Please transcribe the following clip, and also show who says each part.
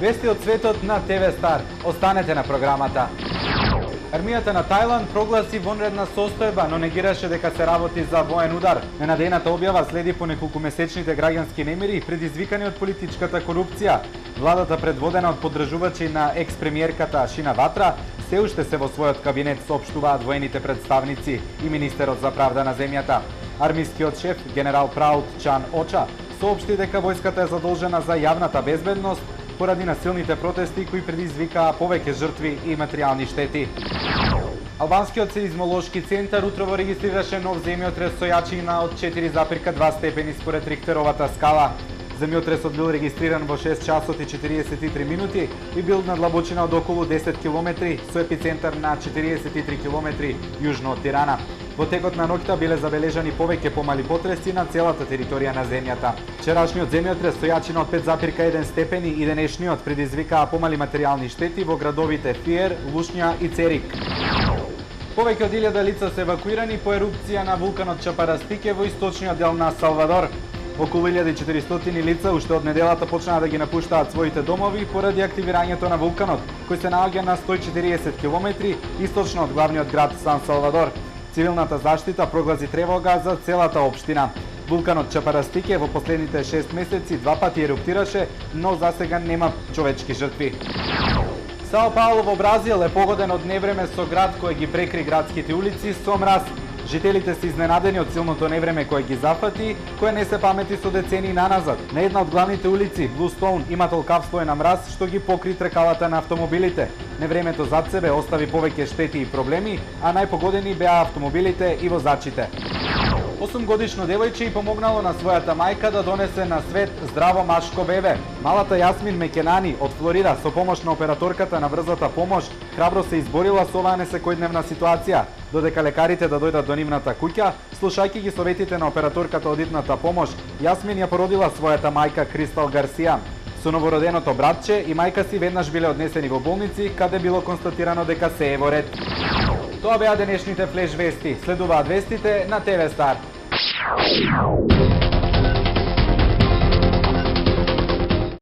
Speaker 1: Вести од светот на ТВ Стар. Останете на програмата. Армијата на Тајланд прогласи вонредна состојба, но негираше дека се работи за воен удар. Ненадејната објава следи по неколкумесечните граѓански немири предизвикани од политичката корупција. Владата, предводена од поддржувачи на екс-премиерката Шина Ватра, се уште се во својот кабинет, соопштуваат воените представници и министерот за правда на земјата. Армискиот шеф, генерал Праут Чан Оча, соопшти дека војската е задолжена за јавната безбедност поради насилните протести кои предизвикаа повеќе жртви и материјални штети. Албанскиот сеизмолошки центар утрово регистрираше нов земјотрес со јачина од 4,2 степени според Рихтеровата скала. Земјотресот бил регистриран во 6 часот и 43 минути и бил на длабочина од околу 10 километри со епицентар на 43 километри јужно од Тирана. Во текот на ноќта биле забележани повеќе помали потреси на целата територија на земјата. Вчерашниот земјотрес со јачина од 5,1 степени и денешниот предизвикаа помали материјални штети во градовите Фиер, Лушња и Церик. Повеќе од 1000 лица се евакуирани по ерупција на вулканот Чапарастике во источниот дел на Салвадор. Околу 1400 лица уште од неделата почнаа да ги напуштаат своите домови поради активирањето на вулканот, кој се наоѓа на 140 км источно од главниот град Сан Салвадор. Цивилната заштита прогласи тревога за целата општина. Вулканот Чапарастике во последните 6 месеци 2 пати еруптираше, но засега нема човечки жртви. Сао Пауло во Бразил е погоден од невреме со град кој ги прекри градските улици со мраз. Жителите се изненадени од силното невреме кое ги зафати, кое не се памети со децени наназад. На една од главните улици, Блустоун, има толкав слој на мраз што ги покри тркалата на автомобилите. Невремето зад себе остави повеќе штети и проблеми, а најпогодени беа автомобилите и возачите. 8-годишно девојче и помогнало на својата мајка да донесе на свет здраво машко бебе. Малата Јасмин Мекенани од Флорида со помош на операторката на брзата помош храбро се изборила со оваа несекојдневна ситуација, додека лекарите да дојдат до нивната куќа, слушајќи ги советите на операторката од итната помош, Јасмин ја породила својата мајка Кристал Гарсија. Со новороденото братче и мајка си веднаш биле однесени во болници, каде било констатирано дека се е во ред. Тоа беа денешните флеш вести. Следуваат вестите на ТВ Стар.